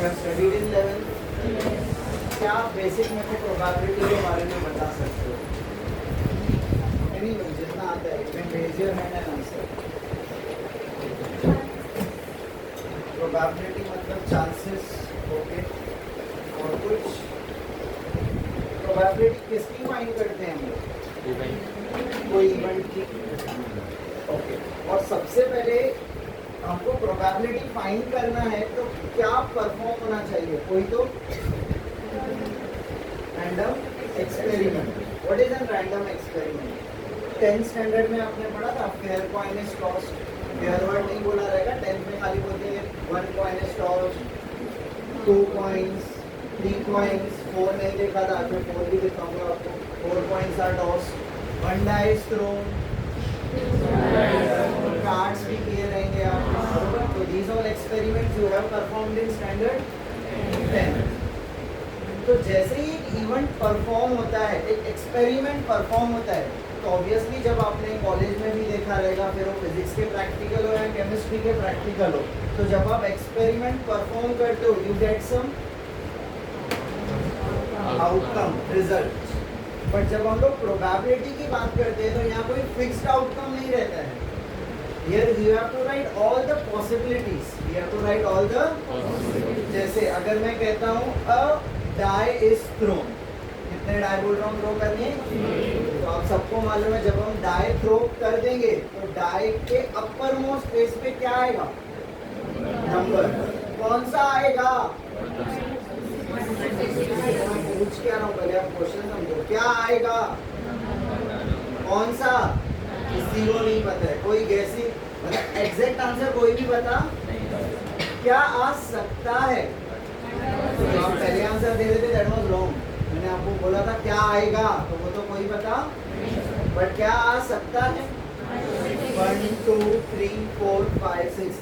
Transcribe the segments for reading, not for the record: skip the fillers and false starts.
have studied in 11th. क्या आप basic में प्रोबेबिलिटी के बारे में बता सकते हो? एनीवन जितना आता है, you can raise your hand and answer. Probability मतलब चांसेस, ओके. और कुछ प्रोबेबिलिटी किसकी फाइंड करते हैं हम लोग? कोई इवेंट की. ओके. और सबसे पहले हमको प्रोबेबिलिटी फाइंड करना है तो क्या परफॉर्म होना चाहिए? कोई तो random experiment. What is an random experiment? 10th standard में आपने पढ़ा था fair coin is tossed. Fair word नहीं बोला रहेगा, 10th में खाली बोलते हैं 1 coin is tossed, 2 coins, 3 coins. 4 नहीं देखा था, आज मैं 4 भी दिखाऊंगा आपको. 4 coins are tossed, 1 die is thrown. Cards भी किए रहेंगे आप, बरोबर. तो these all experiments you have performed in standard 10. तो जैसे ही एक इवेंट परफॉर्म होता है, एक एक्सपेरिमेंट परफॉर्म होता है, तो ऑब्वियसली जब आपने कॉलेज में भी देखा रहेगा, फिर वो फिजिक्स के प्रैक्टिकल हो या केमिस्ट्री के प्रैक्टिकल हो, तो जब आप एक्सपेरिमेंट परफॉर्म करते हो you get some outcome, result. But जब हम लोग प्रोबेबिलिटी की बात करते हैं तो यहाँ कोई फिक्स्ड आउटकम नहीं रहता है. Here you have to write all the possibilities. You have to write all the possibilities. जैसे अगर मैं कहता हूँ a die is thrown, कितने die बोल रहा हूँ थ्रो करने? तो आप सबको मालूम है जब हम die थ्रो कर देंगे तो die के अपर मोस्ट फेस पे क्या आएगा? नंबर. कौन सा आएगा? पूछ क्या रहा हूँ, पहले आप क्वेश्चन समझो. क्या आएगा? कौन सा? किसी को नहीं पता है. कोई गैसी मतलब एग्जैक्ट आंसर कोई भी बता क्या आ सकता है? तो आप पहले आंसर दे देते, दैट वाज रॉन्ग. मैंने आपको बोला था क्या आएगा, तो वो तो कोई बता. बट क्या आ सकता है? 1 2 3 4 5 6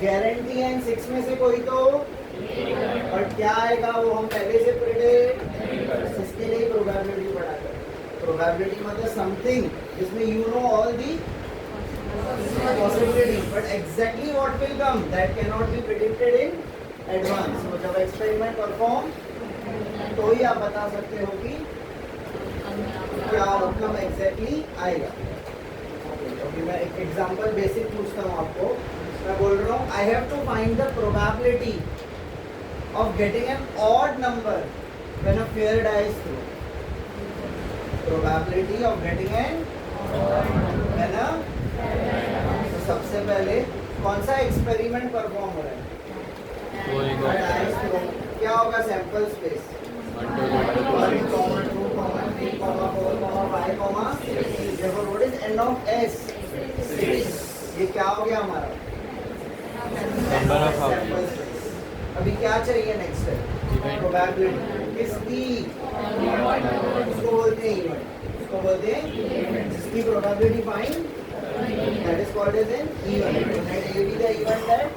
गारंटी है. 6 में से कोई तो. बट क्या आएगा वो हम पहले से प्रेडिक्ट. इसके लिए प्रोबेबिलिटी पढ़ा कर. प्रोबेबिलिटी मतलब समथिंग जिसमें you know all the possibilities, but exactly what will come that cannot be predicted in advance. So जब एक्सपेरिमेंट परफॉर्म तो ही आप बता सकते हो कि क्या आउटकम एग्जैक्टली आएगा. ओके, मैं एक एग्जांपल बेसिक पूछता हूँ आपको. मैं बोल रहा हूँ I have to find the probability of getting an odd number when a fair die is thrown. Probability of getting an when a. तो सबसे पहले कौन सा एक्सपेरिमेंट परफॉर्म हो रहा है? क्या होगा? सैंपल स्पेस 1 2 3 4 5 देखो what is end of s? 6. ये क्या हो गया हमारा? Sample space. अभी क्या चाहिए नेक्स्ट है? प्रोबेबिलिटी. किसकी? उसको बोलते हैं इवेंट. उसको बोलते हैं जिसकी probability find. That is called as an event. Let A be the event that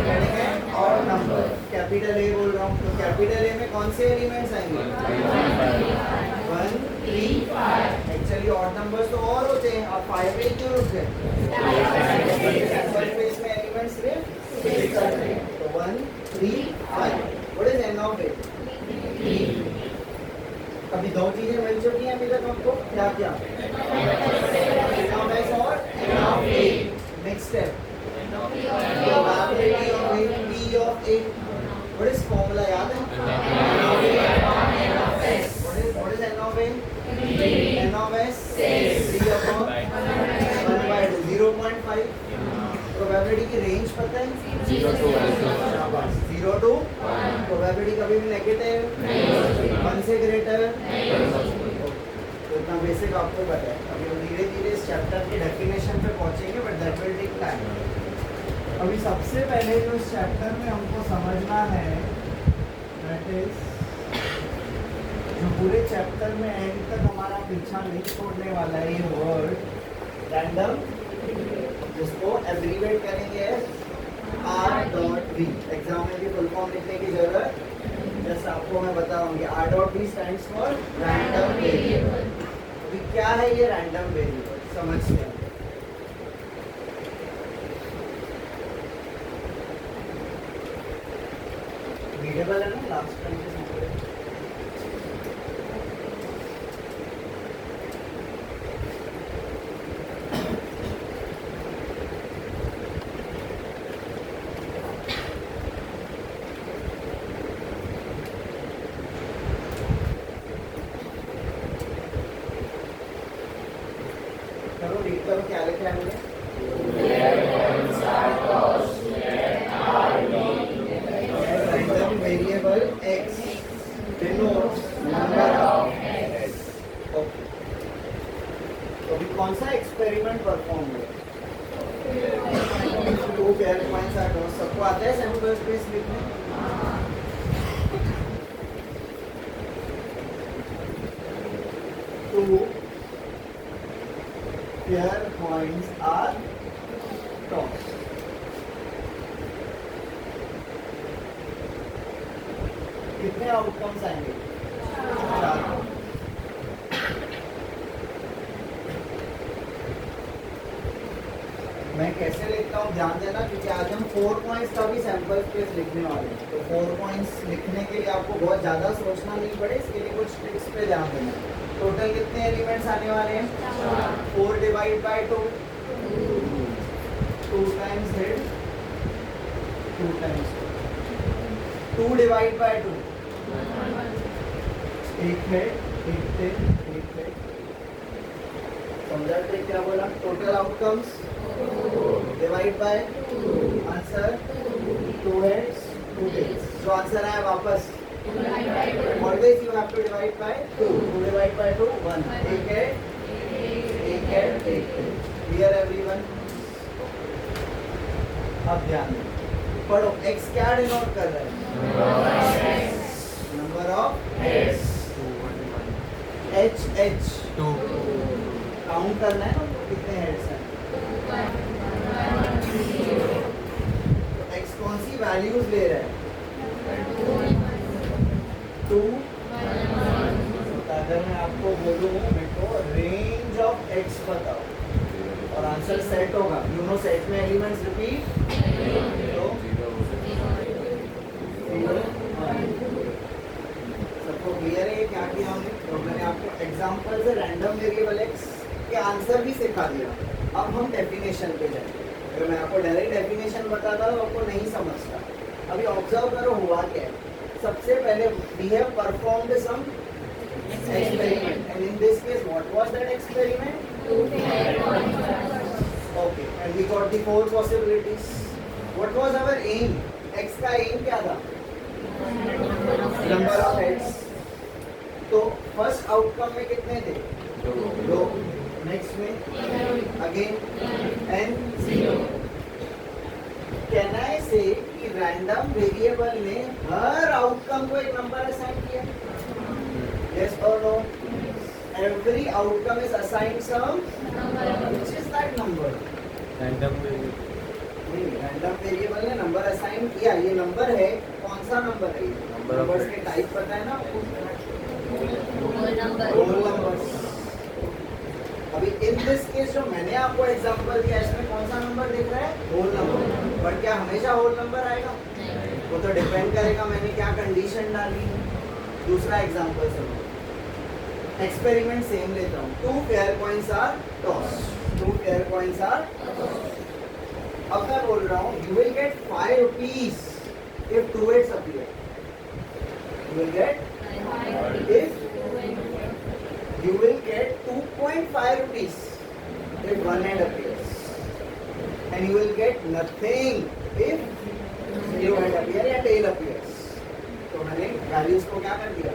getting an odd number. Capital A बोल रहा हूँ, तो कैपिटल A में कौन से एलिमेंट्स आएंगे? 1 3 5. एक्चुअली ऑड नंबर्स तो और होते हैं, और 5 पे क्यों रुक गए? सैंपल स्पेस में एलिमेंट्स सिर्फ 6 आते हैं. तो 1 3 5. What is n of A? 3. अभी दो चीजें मिल चुकी हैं अभी तक हमको. क्या क्या? n of s और n of a. Next step probability of a, p of a. What is formula याद है? n of s. What is n of a? n of s 3 upon 1/2 0.5. Probability की रेंज पता है? 0 to 1. Probability कभी भी negative 1 से greater. तो इतना बेसिक आपको पता है. अभी हम धीरे धीरे इस चैप्टर के डेफिनेशन पे पहुंचेंगे, but that will take time. अभी सबसे पहले जो इस चैप्टर में हमको समझना है दैट इज जो पूरे चैप्टर में एंड तक हमारा पीछा नहीं छोड़ने वाला है, ये वर्ड रैंडम, जिसको एब्रीवेट करेंगे R.V. एग्जाम में भी फुल फॉर्म लिखने की जरूरत जैसे आपको मैं बताऊंगी. R.V stands for random variable. अभी क्या है ये रैंडम वेरिएबल समझते हैं. रीडेबल है ना लास्ट टाइम के साथ? करो रीड करो क्या लिखा है मुझे? Random variable x denotes number of heads. Okay. तो अभी कौन सा एक्सपेरिमेंट परफॉर्म हुआ? टू पेयर पॉइंट्स आर डॉट। सबको आता है सैंपल स्पेस लिखने? Two fair coins are toss. कितने आउटकम्स आएंगे? 4। मैं कैसे लिखता हूँ ध्यान देना, क्योंकि आज हम 4 पॉइंट्स का भी सैंपल स्पेस लिखने वाले हैं। तो 4 पॉइंट्स लिखने के लिए आपको बहुत ज़्यादा सोचना नहीं पड़े, इसके लिए कुछ ट्रिक्स पे ध्यान देना। टोटल कितने एलिमेंट्स आने वाले हैं? 4 divide by 2, 2 times head, 2 times 2 divide by 2, एक हेड, एक टेल, एक हेड। समझा ट्रिक क्या बोला? Total outcomes divide by answer 2 heads 2 tails। जो आंसर आया वापस always you have to divide by 2। 2 divide by 2 1। एक हेड, एक हेड, एक टेल। Clear everyone? अब ध्यान दो, पढ़ो। x क्या डिनोट कर रहा है? Number of heads. h 2 count करना है ना, कितने हेड्स हैं? तो x कौन सी वैल्यूज ले रहा है? 2 अगर मैं आपको बोलूं मेरे को रेंज ऑफ x बताओ और आंसर सेट होगा, यू नो सेट में एलिमेंट्स रिपीट, तो 0 1। सबको क्लियर है क्या किया हमने? तो मैंने आपको एग्जांपल से रैंडम वेरिएबल x के आंसर भी सिखा दिया। अब हम डेफिनेशन पे जाएंगे। अगर मैं आपको डायरेक्ट डेफिनेशन बताता तो आपको नहीं समझता। अभी ऑब्जर्व करो हुआ क्या है। सबसे पहले we have performed some experiment and in this case what was that experiment? Okay, and we got the 4 possibilities. What was our aim? x का एम क्या था? Number of heads. तो फर्स्ट आउटकम में कितने थे? 2। नेक्स्ट में again n 0। Can I से कि रैंडम वेरिएबल ने हर आउटकम को एक नंबर असाइन किया? यस और no? Every outcome is assigned some number. Which is that number? Random variable ने नंबर असाइन किया। ये नंबर है, कौन सा नंबर है? नंबर्स के टाइप पता है ना आपको? Whole numbers. अभी इन दिस केस जो मैंने आपको एग्जांपल दिया इसमें कौन सा नंबर दिख रहा है? Whole number. बट क्या हमेशा होल नंबर आएगा? वो तो डिपेंड करेगा मैंने क्या कंडीशन डाली। दूसरा एग्जांपल सुनो, एक्सपेरिमेंट सेम लेता हूँ। 2 fair coins are toss. 2 fair coins are. अब मैं बोल रहा हूँ you will get 5 rupees if 2 heads appear. You will get if you will get 2.5 rupees if 1 head appears, and you will get nothing if 0 head appear या tail appears. तो मैंने values को क्या कर दिया?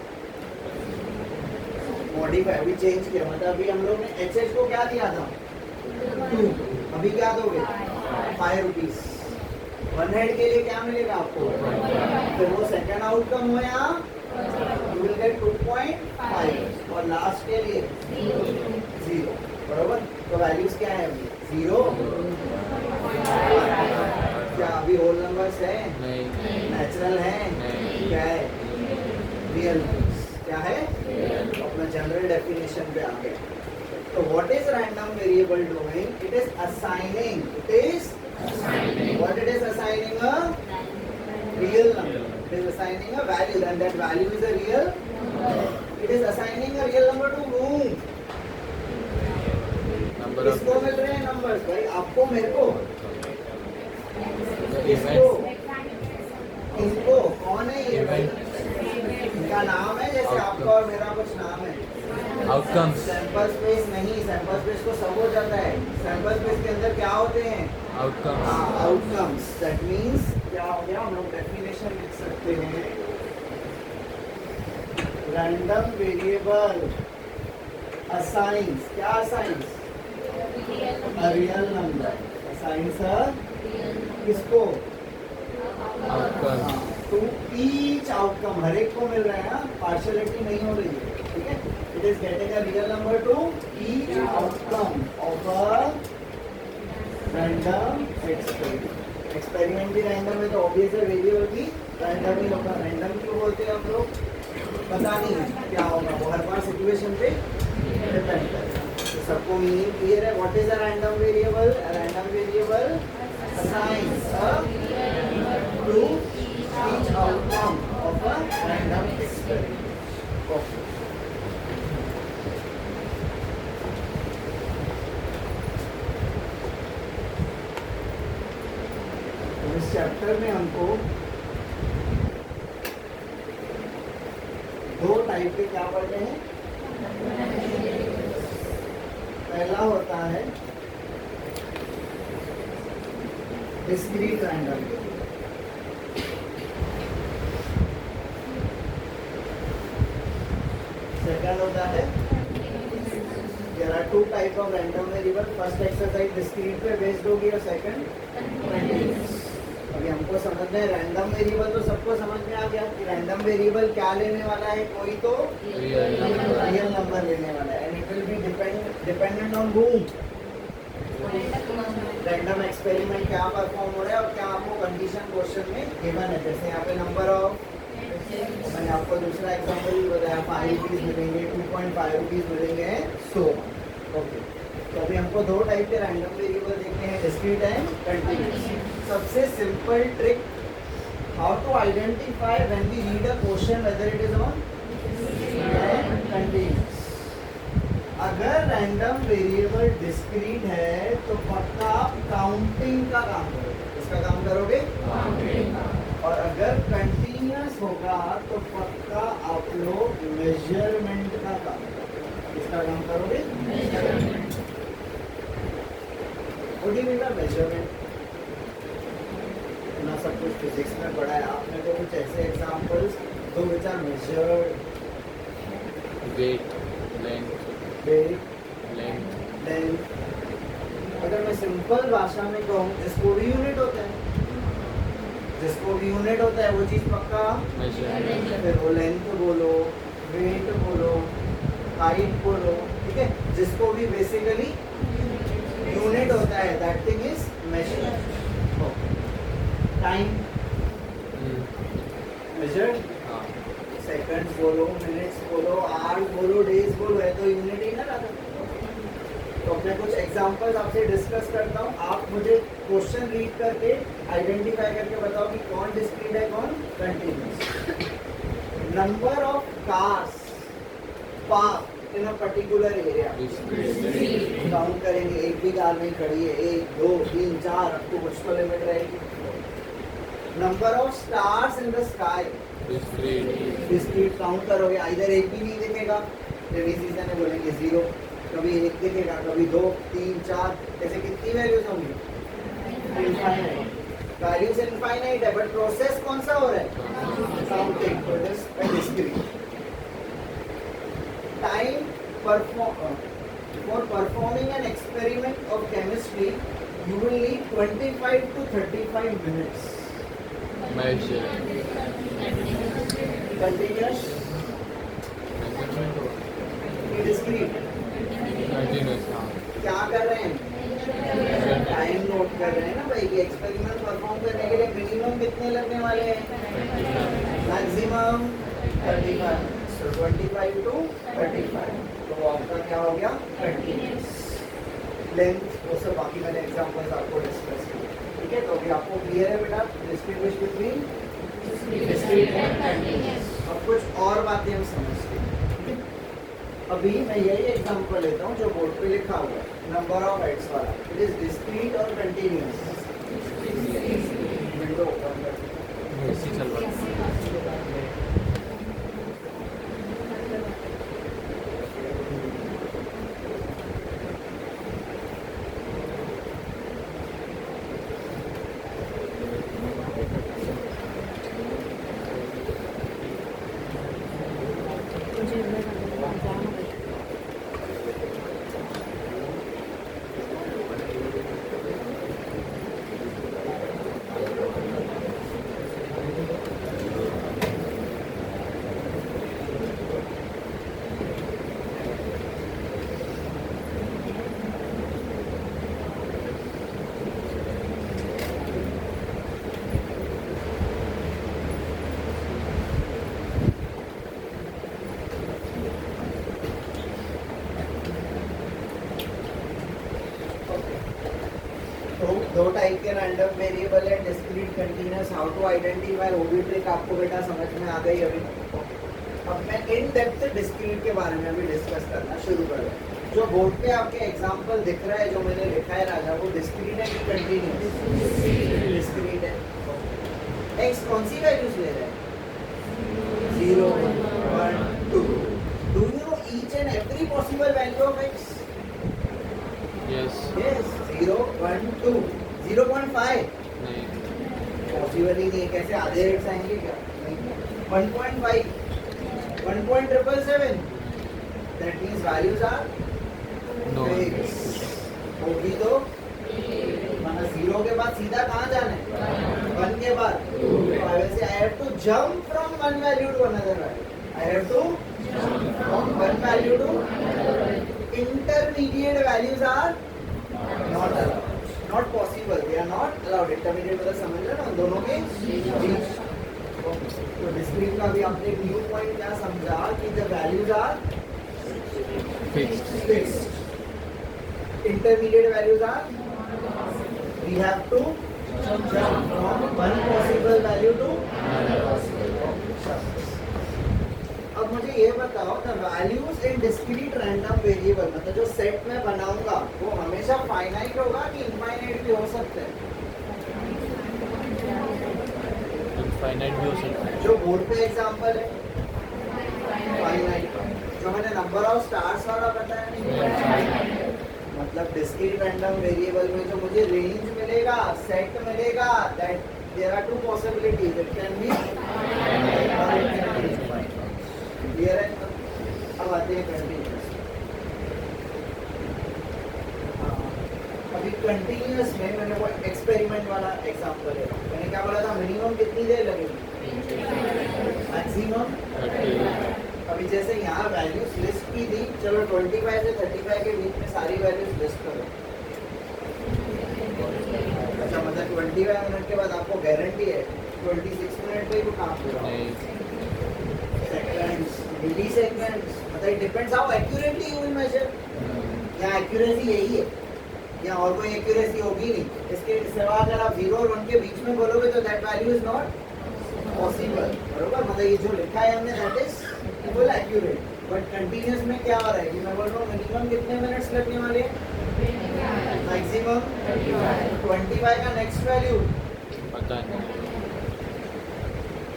मॉडिफाई, अभी चेंज किया। मतलब अभी हम लोग ने HH को क्या दिया था? 2। अभी क्या दोगे? 5 rupees। 1 head के लिए क्या मिलेगा आपको? फिर वो सेकंड आउटकम हुआ, you will get 2.5 और लास्ट के लिए 0। बराबर? तो वैल्यूज क्या है अभी? 0। क्या अभी होल नंबर्स है? नेचुरल है? क्या है? Real numbers. क्या है? अपना जनरल डेफिनेशन पे आ गए। तो what is random variable doing? It is assigning. It is what it is assigning a real number. It is assigning a value, and that value is a real. It is assigning a real number to whom? किसको मिल रहे हैं numbers भाई? आपको, मेरे को, किसको, किसको? कौन है ये भाई? इनका नाम है, जैसे आपका और मेरा कुछ नाम है. Outcomes. सैंपल स्पेस नहीं, सैंपल स्पेस को सब हो जाता है. सैंपल स्पेस के अंदर क्या होते हैं? Outcomes. आउटकम्स. दैट मीन्स क्या हो गया, हम लोग डेफिनेशन लिख सकते हैं. रैंडम वेरिएबल असाइंस, क्या assigns? A real number. Assigns किसको? Outcomes. To each outcome. हर एक को मिल रहा है ना, पार्शियलिटी नहीं हो रही है. ठीक है. It is getting a real number two each outcome of a random experiment. Experiment भी रैंडम है तो ऑब्वियस है वेरिएबल भी रैंडम ही होगा. रैंडम क्यों बोलते हैं हम लोग? पता नहीं है क्या होगा, वो हर बार सिचुएशन पे डिपेंड करेगा. तो सबको मीनिंग क्लियर है. What is a random variable? A random variable assigns to each outcome of a random experiment. Okay. इस चैप्टर में हमको दो टाइप के क्या पढ़ने हैं. पहला होता है डिस्क्रीट रैंडम. सेकंड होता है, there are two type of random variable. First exercise discrete पे बेस्ड होगी और सेकंड कंटीन्यूअस. अभी हमको समझना है रैंडम वेरिएबल. तो सबको समझ में आ गया कि रैंडम वेरिएबल क्या लेने वाला है? कोई तो रियल नंबर लेने वाला है. And it will be dependent on whom. Random experiment क्या परफॉर्म हो रहा है और क्या आपको कंडीशन क्वेश्चन में गिवन है. जैसे यहाँ पे नंबर ऑफ, मैंने आपको दूसरा एग्जांपल भी बताया, 5 रुपीज मिलेंगे, 2.5 रुपीज मिलेंगे, सो ओके. तो अभी हमको दो टाइप के रैंडम वेरिएबल देखने हैं, डिस्क्रीट एंड कंटीन्यूअस. सबसे simple trick, how to identify when we read a question whether it is on continuous. अगर रैंडम वेरिएबल डिस्क्रीट है तो पक्का काउंटिंग का काम करोगे. इसका काम करोगे काउंटिंग. और अगर कंटीन्यूअस होगा तो पक्का आप लोग मेजरमेंट का काम करोगे. इसका काम करोगे measurement. What do you mean by measurement? ना सब कुछ फिजिक्स में पढ़ा है आपने, तो कुछ ऐसे एग्जांपल्स दो which are measured. Weight, length, length. अगर मैं सिंपल भाषा में कहूँ, जिसको भी यूनिट होता है, जिसको भी यूनिट होता है वो चीज पक्का measure, फिर वो लेंथ बोलो, वेट बोलो, हाइट बोलो. ठीक है. जिसको भी बेसिकली यूनिट होता है that thing is measured. Time measured. Seconds बोलो, मिनट्स बोलो, आवर्स बोलो, डेज बोलो, है तो यूनिट ही ना रहता. तो मैं कुछ एग्जांपल्स आपसे डिस्कस करता हूँ. आप मुझे क्वेश्चन रीड करके आइडेंटिफाई करके बताओ कि कौन डिस्क्रीट है, कौन continuous. Number of cars park in a particular area. Count करेंगे, एक भी कार नहीं खड़ी है, 1 2 3 4, आपको कुछ तो लिमिट रहेगी. Number of stars in the sky. Discrete count करोगे, इधर एक भी नहीं दिखेगा, रेनी सीजन में बोलेंगे 0, कभी एक दिखेगा, कभी 2 3 4, ऐसे कितनी वैल्यूज होंगी? इनफाइनाइट. वैल्यूज इनफाइनाइट है, बट प्रोसेस कौन सा हो रहा है? काउंटिंग. तो this is discrete. Time for performing an experiment of chemistry you will need 25 to 35 minutes. measure, Continuous, discrete. continuous, क्या कर रहे हैं? टाइम नोट कर रहे हैं ना भाई. ये एक्सपेरिमेंट परफॉर्म करने के लिए मिनिमम कितने लगने वाले हैं? मैक्सिमम 35. So 25 to 35. तो आपका क्या हो गया? कंटीन्यूअस. लेंथ, वो सब बाकी मैंने एग्जांपल्स आपको डिस्कस किए. ठीक है, तो अभी आपको क्लियर है बेटा distinguish between discrete and continuous. अब कुछ और बातें हम समझते हैं, ठीक है। अभी मैं यही एग्जांपल लेता हूँ जो बोर्ड पे लिखा हुआ है, नंबर ऑफ हेड्स वाला। इट इज डिस्क्रीट और कंटीन्यूअस। विंडो ओपन कर, इसी चल रहा है। तो दो टाइप के रैंडम वेरिएबल है, discrete continuous. How to identify, वो भी ट्रिक आपको बेटा समझ में आ गई अभी। अब मैं इन डेप्थ डिस्क्रीट के बारे में भी डिस्कस करना शुरू कर रहा हूँ। जो बोर्ड पे आपके एग्जांपल दिख रहा है, जो मैंने लिखा है राजा, वो डिस्क्रीट है कि कंटीन्यूअस? डिस्क्रीट है। एक्स कौन सी वैल्यूज ले रहे हैं? 0 1 2। Do you know each and every possible value of x? Yes. Yes, 0 1 2 0.5 नहीं. पॉसिबल ही नहीं है। कैसे आधे रेट्स आएंगे क्या? नहीं। 1.5 1.777 that means values are No. Fix. होगी तो माना 0 के बाद सीधा कहाँ जाना है? 1 के बाद। तो वैसे I have to jump from one value to another value. I have to from one value to intermediate values are not allowed, not possible, they are not allowed। intermediate मतलब समझ रहे ना, दोनों के बीच। तो डिस्क्रीट का भी आपने एक न्यू पॉइंट क्या समझा कि the values are Fixed. fixed, intermediate values are we have to jump from one possible value to another possible। अब मुझे ये बताओ, the values in discrete random variable, मतलब जो सेट में बनाऊंगा वो हमेशा फाइनाइट होगा कि इनफाइनाइट भी हो सकते हैं? Infinite भी हो सकता है. जो बोर्ड पे एग्जांपल है फाइनाइट। जो मैंने नंबर ऑफ स्टार्स वाला बताया नहीं, मतलब डिस्क्रीट रैंडम वेरिएबल में जो मुझे रेंज मिलेगा, सेट मिलेगा, that there are two possibilities, it can be और it can be infinite. Clear है? अब आते हैं कंटीन्यूअस। अभी कंटीन्यूअस में मैंने वो एक्सपेरिमेंट वाला एग्जांपल है। मैंने क्या बोला था? मिनिमम कितनी देर लगेगी? मैक्सिमम 30. अभी जैसे यहाँ वैल्यूज लिस्ट की थी, चलो 25 से 35 के बीच में सारी वैल्यूज लिस्ट करो। अच्छा, मतलब 25 मिनट के बाद आपको गारंटी है 26 मिनट पे वो काम पूरा होगा। नहीं. सेकंड्स, मिली सेकंड्स, मतलब it depends how accurately you will measure. या एक्यूरेसी यही है, या और कोई एक्यूरेसी होगी नहीं। इसके सिवा अगर आप 0 और 1 के बीच में बोलोगे तो that value is not possible, बरोबर? मतलब ये जो लिखा है हमने that is full accurate. But continuous में क्या हो रहा है कि मैं बोल रहा हूँ मिनिमम कितने मिनट्स लगने वाले हैं? मैक्सिमम 25 का नेक्स्ट वैल्यू पता नहीं.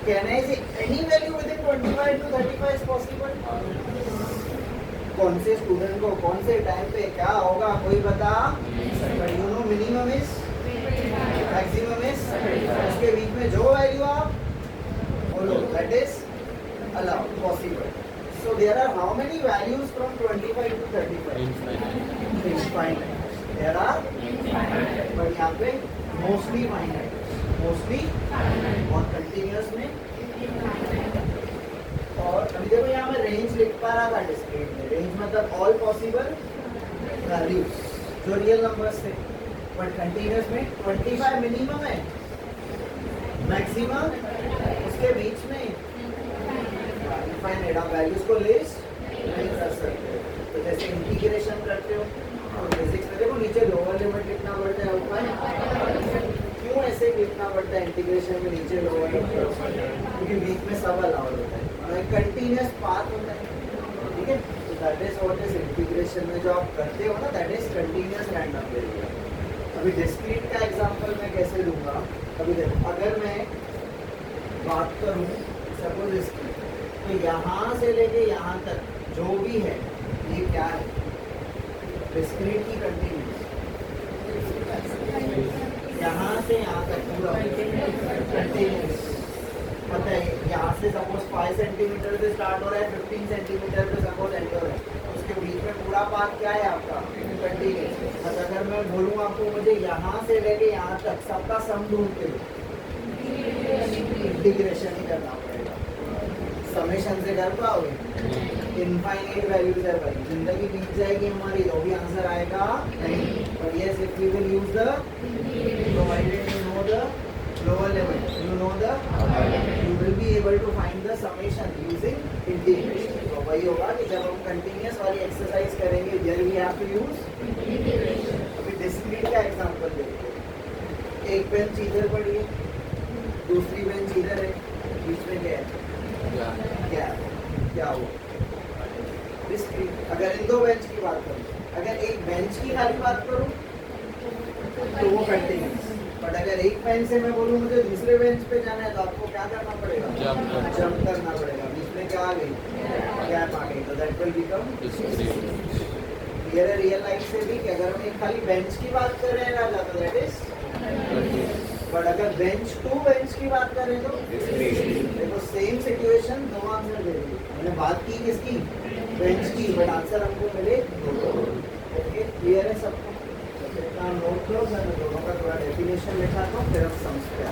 Can I say any value within 25 to 35 is possible? कौन से स्टूडेंट को कौन से टाइम पे क्या होगा कोई बता? But you know minimum is, maximum is, उसके बीच में जो वैल्यू आप बोलो that is allowed, possible। So there are how many values from 25 to 35? Infinite. Infinite। There are infinite, but यहाँ पे mostly finite, mostly और कंटिन्यूअस में। और अभी देखो यहाँ मैं रेंज लिख पा रहा था डिस्क्रीट में। रेंज मतलब ऑल पॉसिबल वैल्यूज जो रियल नंबर्स थे, बट कंटिन्यूअस में 25 मिनिमम है, मैक्सिमम उसके बीच में इनफाइनाइट। आप वैल्यूज को लिस्ट नहीं कर सकते। तो जैसे इंटीग्रेशन करते हो तो बेसिक्स में देखो नीचे लोअर लिमिट कितना बढ़ता है, ऊपर क्यों ऐसे लिखना पड़ता है इंटीग्रेशन में नीचे लोअर क्योंकि बीच में सब अलाउड होता है और एक कंटिन्यूअस पाथ होता है, ठीक है। तो that is what is integration में जो आप करते हो ना, that is continuous random variable. अभी डिस्क्रीट का एग्जांपल मैं कैसे दूंगा, अभी देखो अगर मैं बात करूं सपोज इसकी, तो यहाँ से लेके यहाँ तक जो भी है ये क्या है, डिस्क्रीट की कंटिन्यूअस, यहाँ से यहाँ तक पूरा कंटिन्यूअस। पता है यहाँ से सपोज 5 सेंटीमीटर से स्टार्ट हो रहा है, 15 सेंटीमीटर पे सपोज एंड हो रहा है, उसके बीच में पूरा पाथ क्या है आपका, कंटिन्यूअस। बट अगर मैं बोलूँ आपको मुझे यहाँ से लेके यहाँ तक सबका सम ढूंढ के इंटीग्रेशन ही करना पड़ेगा, समेशन से कर पाओगे, इनफाइनाइट वैल्यूज है भाई, जिंदगी बीत जाएगी हमारी तो भी आंसर आएगा नहीं। But yes if we will use the provided you know the lower level, you know the you will be able to find the summation using integration. तो वही होगा कि जब हम कंटिन्यूअस वाली एक्सरसाइज करेंगे there we have to use integration. अभी discrete का एग्जांपल देखते हैं, एक बेंच इधर पड़ी है, दूसरी बेंच इधर है, बीच में क्या है, क्या हुआ डिस्क्रीट। अगर इन दो बेंच की बात करूं, अगर एक बेंच की खाली बात करूं तो वो कंटिन्यूअस, बट अगर एक बेंच से मैं बोलूं मुझे दूसरे बेंच पे जाना है तो आपको क्या करना पड़ेगा, जंप करना पड़ेगा, बीच में क्या आ गई, गैप आ गई, तो दैट विल बिकम डिस्क्रीट। ये रियल लाइफ से भी कि अगर हम एक खाली बेंच की बात कर रहे हैं राजा तो दैट इज, बट अगर बेंच टू बेंच की बात करें तो देखो सेम सिचुएशन, दो आंसर दे दी मैंने, बात की किसकी, बेंच की, बट आंसर हमको मिले ओके। क्लियर है सबको? नोट करो, मैं दोनों का थोड़ा डेफिनेशन लिखा था फिर हम समझते हैं।